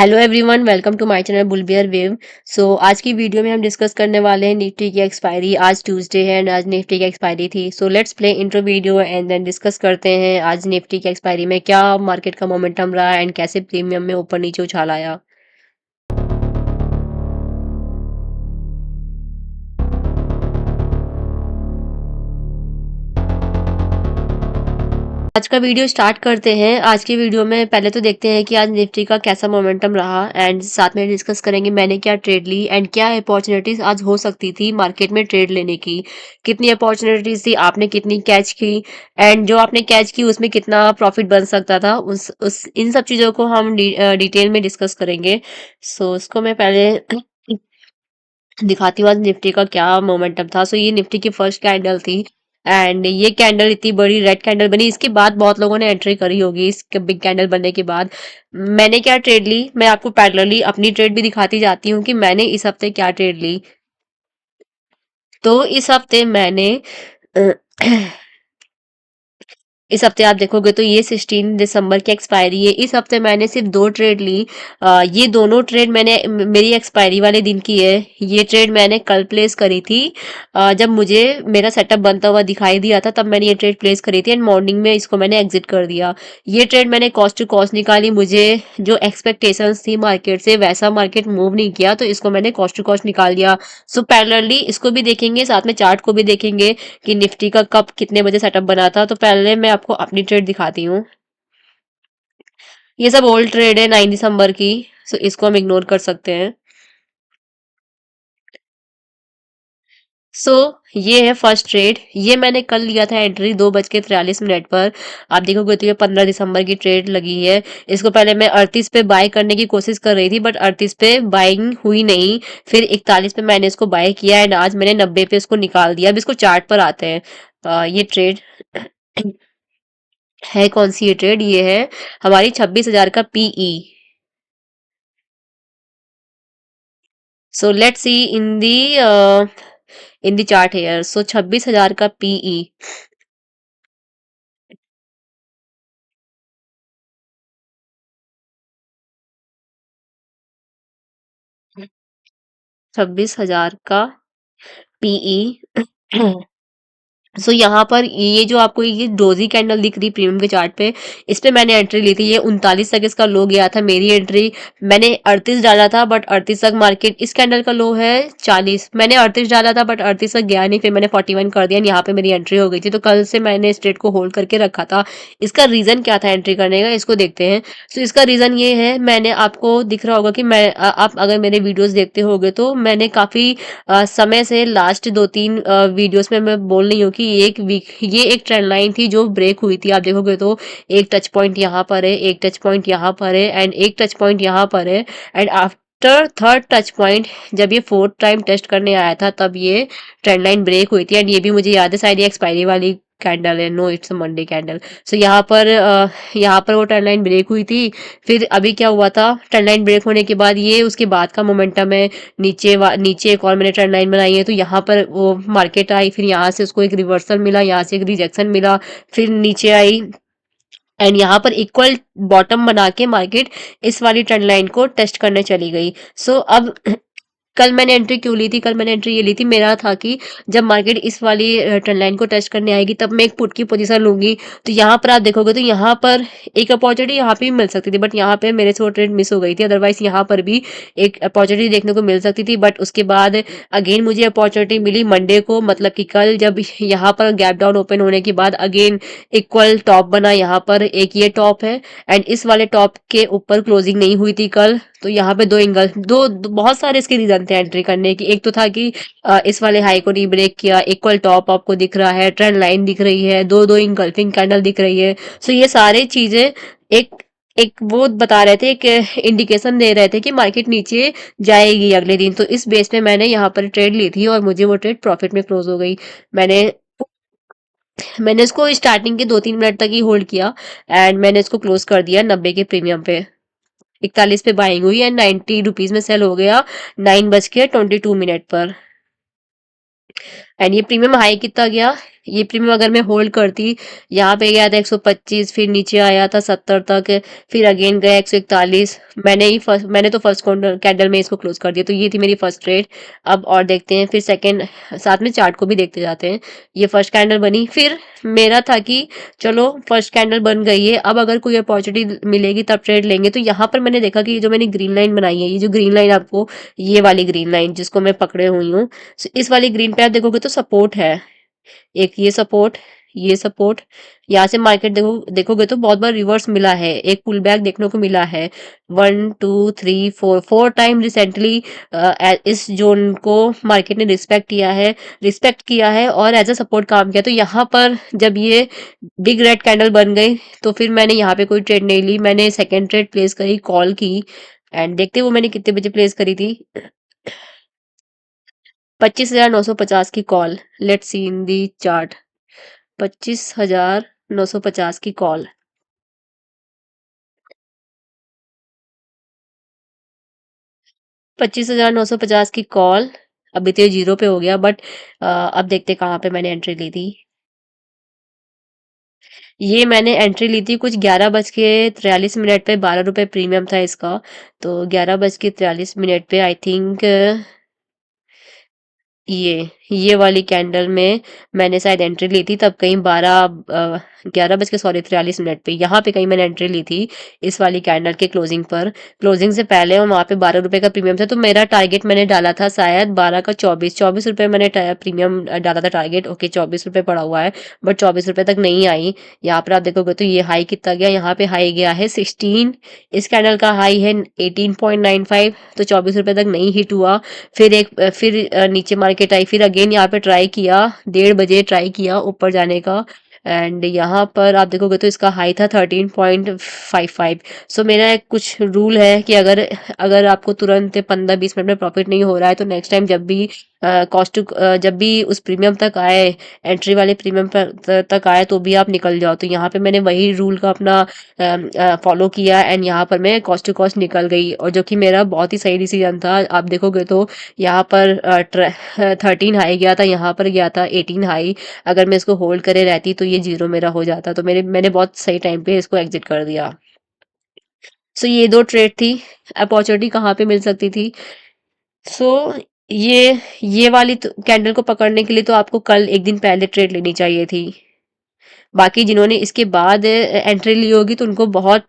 Hello everyone, welcome to my channel bull bear wave. आज की video में हम डिस्कस करने वाले हैं निफ्टी की एक्सपायरी। आज ट्यूसडे है एंड आज निफ्टी की एक्सपायरी थी। So let's play intro video and then discuss करते हैं आज निफ्टी की एक्सपायरी में क्या मार्केट का मोमेंटम रहा एंड कैसे प्रीमियम में ऊपर नीचे उछाल आया। आज का वीडियो स्टार्ट करते हैं। आज की वीडियो में पहले तो देखते हैं कि आज निफ्टी का कैसा मोमेंटम रहा एंड साथ में डिस्कस करेंगे मैंने क्या ट्रेड ली एंड क्या अपॉर्चुनिटीज आज हो सकती थी मार्केट में ट्रेड लेने की। कितनी अपॉर्चुनिटीज थी, आपने कितनी कैच की एंड जो आपने कैच की उसमें कितना प्रॉफिट बन सकता था, उस इन सब चीज़ों को हम डिटेल में डिस्कस करेंगे। उसको मैं पहले दिखाती हूँ आज निफ्टी का क्या मोमेंटम था। ये निफ्टी की फर्स्ट कैंडल थी एंड ये कैंडल इतनी बड़ी रेड कैंडल बनी। इसके बाद बहुत लोगों ने एंट्री करी होगी इस बिग कैंडल बनने के बाद। मैंने क्या ट्रेड ली, मैं आपको पैरेलली अपनी ट्रेड भी दिखाती जाती हूँ कि मैंने इस हफ्ते क्या ट्रेड ली। तो इस हफ्ते मैंने अ, इस हफ्ते आप देखोगे तो ये 16 दिसंबर की एक्सपायरी है। इस हफ्ते मैंने सिर्फ दो ट्रेड ली। ये दोनों ट्रेड मैंने मेरी एक्सपायरी वाले दिन की है। ये ट्रेड मैंने कल प्लेस करी थी। जब मुझे मेरा सेटअप बनता हुआ दिखाई दिया था तब मैंने ये ट्रेड प्लेस करी थी एंड मॉर्निंग में इसको मैंने एग्जिट कर दिया। ये ट्रेड मैंने कॉस्ट टू कॉस्ट निकाली। मुझे जो एक्सपेक्टेशंस थी मार्केट से वैसा मार्केट मूव नहीं किया तो इसको मैंने कॉस्ट टू कॉस्ट निकाल दिया। पैरेलली इसको भी देखेंगे, साथ में चार्ट को भी देखेंगे कि निफ्टी का कब कितने बजे सेटअप बना था। तो पहले मैं आपको अपनी ट्रेड दिखाती हूँ। ये सब ओल्ड ट्रेड है 9 दिसंबर की। इसको हम इग्नोर कर सकते हैं। सो ये है फर्स्ट ट्रेड। ये मैंने कल लिया था एंट्री 2:43 पर। आप देखोगे तो ये 15 दिसंबर की ट्रेड लगी है। इसको पहले मैं 38 पे बाय करने की कोशिश कर रही थी बट 38 पे बाइंग हुई नहीं। फिर 41 पे मैंने इसको बाय किया एंड आज मैंने 90 पे इसको निकाल दिया। अब इसको चार्ट पर आते हैं। ये ट्रेड है कौन सी ये ट्रेड? ये है हमारी 26,000 का PE. Let's see in the chart here. 26,000 का पीई। 26,000 का पीई। यहाँ पर ये जो आपको ये डोजी कैंडल दिख रही प्रीमियम के चार्ट पे, इस पे मैंने एंट्री ली थी। ये 39 तक इसका लो गया था। मेरी एंट्री मैंने 38 डाला था बट 38 तक मार्केट, इस कैंडल का लो है 40। मैंने 38 डाला था बट 38 तक गया नहीं। फिर मैंने 41 कर दिया, यहाँ पे मेरी एंट्री हो गई थी। तो कल से मैंने इस ट्रेड को होल्ड करके रखा था। इसका रीजन क्या था एंट्री करने का, इसको देखते हैं। इसका रीजन ये है, मैंने आपको दिख रहा होगा कि आप अगर मेरे वीडियोस देखते होगे तो मैंने काफी समय से लास्ट 2-3 वीडियोस में मैं बोल रही हूँ कि ये एक ट्रेंड लाइन थी जो ब्रेक हुई थी। आप देखोगे तो एक टच पॉइंट यहाँ पर है, एक टच पॉइंट यहाँ पर है एंड एक टच पॉइंट यहाँ पर है and after third touch point जब ये फोर्थ टाइम टेस्ट करने आया था तब ये ट्रेंड लाइन ब्रेक हुई थी। एंड ये भी मुझे याद है शायद ये एक्सपायरी वाली कैंडल है। No, it's a Monday candle. यहाँ पर वो ट्रेंड लाइन ब्रेक हुई थी। फिर अभी क्या हुआ था, ट्रेंड लाइन ब्रेक होने के बाद ये उसके बाद का मोमेंटम है। नीचे एक और मैंने ट्रेंड लाइन बनाई है। तो यहाँ पर वो मार्केट आई, फिर यहाँ से उसको एक रिवर्सल मिला, यहाँ से एक रिजेक्शन मिला, फिर नीचे आई एंड यहाँ पर इक्वल बॉटम बना के मार्केट इस वाली ट्रेंड लाइन को टेस्ट करने चली गई। अब कल मैंने एंट्री क्यों ली थी? कल मैंने एंट्री ये ली थी, मेरा था कि जब मार्केट इस वाली ट्रेंड लाइन को टेस्ट करने आएगी तब मैं एक पुट की पोजीशन लूंगी। तो यहाँ पर आप देखोगे तो यहाँ पर एक अपॉर्चुनिटी यहाँ पे भी मिल सकती थी बट यहाँ पे मेरे से वो ट्रेड मिस हो गई थी। अदरवाइज यहाँ पर भी एक अपॉर्चुनिटी देखने को मिल सकती थी बट उसके बाद अगेन मुझे अपॉर्चुनिटी मिली मंडे को, मतलब कि कल जब यहाँ पर गैप डाउन ओपन होने के बाद अगेन इक्वल टॉप बना। यहाँ पर एक ये टॉप है एंड इस वाले टॉप के ऊपर क्लोजिंग नहीं हुई थी कल। तो यहाँ पे बहुत सारे इसके रीजन थे एंट्री करने की। एक तो था कि इस वाले हाई को नहीं ब्रेक किया, इक्वल टॉप आपको दिख रहा है, ट्रेंड लाइन दिख रही है, दो इंगल्फिंग कैंडल दिख रही है। ये सारे चीजें एक एक वो बता रहे थे, एक इंडिकेशन दे रहे थे कि मार्केट नीचे जाएगी अगले दिन। तो इस बेस पे मैंने यहाँ पर ट्रेड ली थी और मुझे वो ट्रेड प्रॉफिट में क्लोज हो गई। मैंने मैंने इसको स्टार्टिंग के 2-3 मिनट तक ही होल्ड किया एंड मैंने इसको क्लोज कर दिया 90 के प्रीमियम पे। 41 पे बाइंग हुई एंड 90 रुपीज में सेल हो गया 9:22 पर। एंड ये प्रीमियम हाई कितना गया? ये प्रीमियम अगर मैं होल्ड करती, यहाँ पे गया था 125, फिर नीचे आया था 70 तक, फिर अगेन गया 141। मैंने तो फर्स्ट कैंडल में इसको क्लोज कर दिया। तो ये थी मेरी फर्स्ट ट्रेड। अब और देखते हैं फिर सेकंड, साथ में चार्ट को भी देखते जाते हैं। ये फर्स्ट कैंडल बनी, फिर मेरा था कि चलो फर्स्ट कैंडल बन गई है, अब अगर कोई अपॉर्चुनिटी मिलेगी तब ट्रेड लेंगे। तो यहाँ पर मैंने देखा कि ये जो मैंने ग्रीन लाइन बनाई है, ये जो ग्रीन लाइन आपको, ये वाली ग्रीन लाइन जिसको मैं पकड़े हुई हूँ, इस वाली ग्रीन पे आप देखोगे तो सपोर्ट है। एक ये सपोर्ट, ये सपोर्ट, यहाँ से मार्केट देखोगे तो बहुत बार रिवर्स मिला है, एक पुल बैक देखने को मिला है। 1 2 3 4 फोर टाइम रिसेंटली इस जोन को मार्केट ने रिस्पेक्ट किया है और एज अ सपोर्ट काम किया। तो यहाँ पर जब ये बिग रेड कैंडल बन गई, तो फिर मैंने यहाँ पे कोई ट्रेड नहीं ली, मैंने सेकेंड ट्रेड प्लेस करी, कॉल की। एंड देखते वो मैंने कितने बजे प्लेस करी थी, 25,950 की call. Let's see in the chart, 25,950 की कॉल। 25,950 की कॉल। अभी तो ये जीरो पे हो गया, बट अब देखते कहाँ पे मैंने एंट्री ली थी। ये मैंने एंट्री ली थी कुछ 11 बज के 43 मिनट पे, 12 रुपए प्रीमियम था इसका। तो 11 बज के 43 मिनट पे आई थिंक ये वाली कैंडल में मैंने शायद एंट्री ली थी, तब कहीं 11 बज के 43 मिनट पे, यहाँ पे कहीं मैंने एंट्री ली थी इस वाली कैंडल के क्लोजिंग पर। क्लोजिंग से पहले और वहाँ पे 12 रुपए का प्रीमियम था, तो मेरा टारगेट मैंने डाला था शायद 12 का 24 रुपए मैंने प्रीमियम डाला था टारगेट। ओके, 24 रुपए पड़ा हुआ है, बट 24 रुपए तक नहीं आई। यहाँ पर आप देखोगे तो ये हाई कितना गया, यहाँ पे हाई गया है 16, इस कैंडल का हाई है 18.95, तो 24 रुपए तक नहीं हिट हुआ। फिर नीचे मार्केट आई, फिर अगेन यहाँ पे ट्राई किया, 1:30 बजे ट्राई किया ऊपर जाने का। एंड यहाँ पर आप देखोगे तो इसका हाई था 13.55। सो मेरा एक कुछ रूल है कि अगर अगर आपको तुरंत 15-20 मिनट में प्रॉफिट नहीं हो रहा है, तो नेक्स्ट टाइम जब भी जब भी उस प्रीमियम तक आए, एंट्री वाले प्रीमियम पर तक आए, तो भी आप निकल जाओ। तो यहाँ पे मैंने वही रूल का अपना फॉलो किया, एंड यहाँ पर मैं कॉस्ट टू कॉस्ट निकल गई, और जो कि मेरा बहुत ही सही डिसीजन था। आप देखोगे तो यहाँ पर 13 हाई गया था, यहाँ पर गया था 18 हाई। अगर मैं इसको होल्ड करे रहती तो ये जीरो मेरा हो जाता, तो मैंने बहुत सही टाइम पे इसको एग्जिट कर दिया। सो ये दो ट्रेड थी। अपॉर्चुनिटी कहाँ पे मिल सकती थी? सो ये वाली कैंडल को पकड़ने के लिए तो आपको कल एक दिन पहले ट्रेड लेनी चाहिए थी। बाकी जिन्होंने इसके बाद एंट्री ली होगी, तो उनको बहुत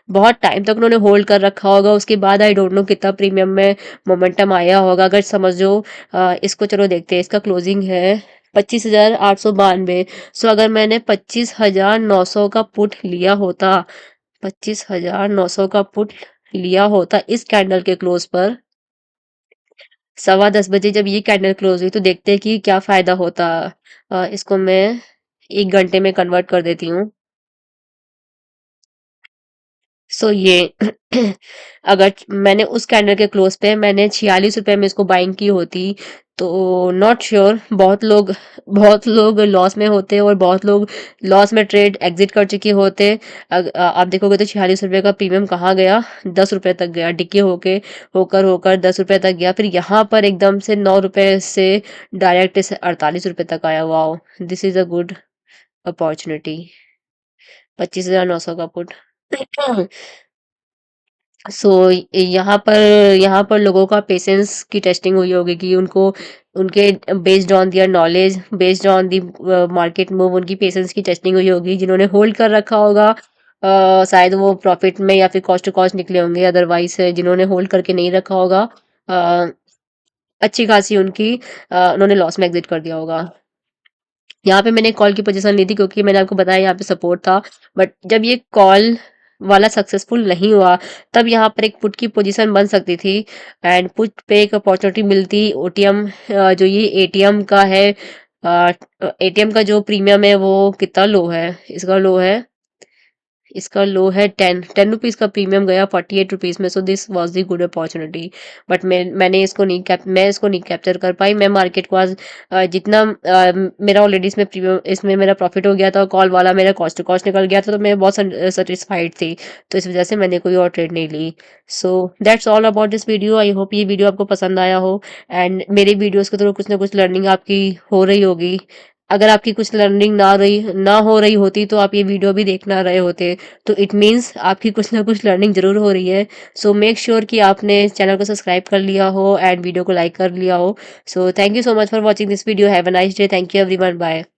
बहुत टाइम तक उन्होंने होल्ड कर रखा होगा। उसके बाद आई डोंट नो कितना प्रीमियम में मोमेंटम आया होगा, अगर समझो। इसको चलो देखते हैं, इसका क्लोजिंग है 25,892। सो अगर मैंने 25,900 का पुट लिया होता, 25,900 का पुट लिया होता इस कैंडल के क्लोज पर, 10:15 बजे जब ये कैंडल क्लोज हुई, तो देखते हैं कि क्या फायदा होता। इसको मैं 1 घंटे में कन्वर्ट कर देती हूँ। सो ये अगर मैंने उस कैंडल के क्लोज पे मैंने 46 रुपए में इसको बाइंग की होती, तो नॉट श्योर, बहुत लोग लॉस में होते और बहुत लोग लॉस में ट्रेड एग्जिट कर चुके होते। आप देखोगे तो 46 रुपए का प्रीमियम कहाँ गया, 10 रुपए तक गया, डिके होकर होकर 10 रुपए तक गया, फिर यहाँ पर एकदम से 9 रुपए से डायरेक्ट से 48 रुपए तक आया। Wow, this is a good opportunity. 25,900 का पुट। सो यहाँ पर लोगों का पेशेंस की टेस्टिंग हुई होगी कि उनको उनके based on their knowledge, based on the market move, उनकी पेशेंस की टेस्टिंग हुई होगी। जिन्होंने होल्ड कर रखा होगा, शायद वो प्रॉफिट में या फिर कॉस्ट टू कॉस्ट निकले होंगे। अदरवाइज जिन्होंने होल्ड करके नहीं रखा होगा, अ, अच्छी खासी उन्होंने लॉस में एग्जिट कर दिया होगा। यहाँ पे मैंने कॉल की पोजीशन ली थी, क्योंकि मैंने आपको बताया यहाँ पे सपोर्ट था। बट जब ये कॉल वाला सक्सेसफुल नहीं हुआ, तब यहाँ पर एक पुट की पोजीशन बन सकती थी, एंड पुट पे एक अपॉर्चुनिटी मिलती। ओटीएम, जो ये एटीएम का है, एटीएम का जो प्रीमियम है वो कितना लो है, इसका लो है 10 रुपीज का प्रीमियम गया 48 रुपीज में। So this was the good opportunity. But मैं इसको नहीं कैप्चर कर पाई। मैं मार्केट को आज जितना मेरा ऑलरेडी इसमें मेरा प्रॉफिट हो गया था, कॉल वाला मेरा कॉस्ट टू कॉस्ट निकल गया था, तो मैं बहुत सेटिस्फाइड थी। तो इस वजह से मैंने कोई और ट्रेड नहीं ली। So that's all about this video. I hope ये वीडियो आपको पसंद आया हो, एंड मेरे वीडियोस के थ्रू कुछ ना कुछ लर्निंग आपकी हो रही होगी। अगर आपकी कुछ लर्निंग ना हो रही होती तो आप ये वीडियो भी देख ना रहे होते। तो इट मीन्स आपकी कुछ ना कुछ लर्निंग ज़रूर हो रही है। सो मेक श्योर कि आपने चैनल को सब्सक्राइब कर लिया हो एंड वीडियो को लाइक कर लिया हो। So thank you so much for watching this video. Have a nice day. Thank you everyone. Bye.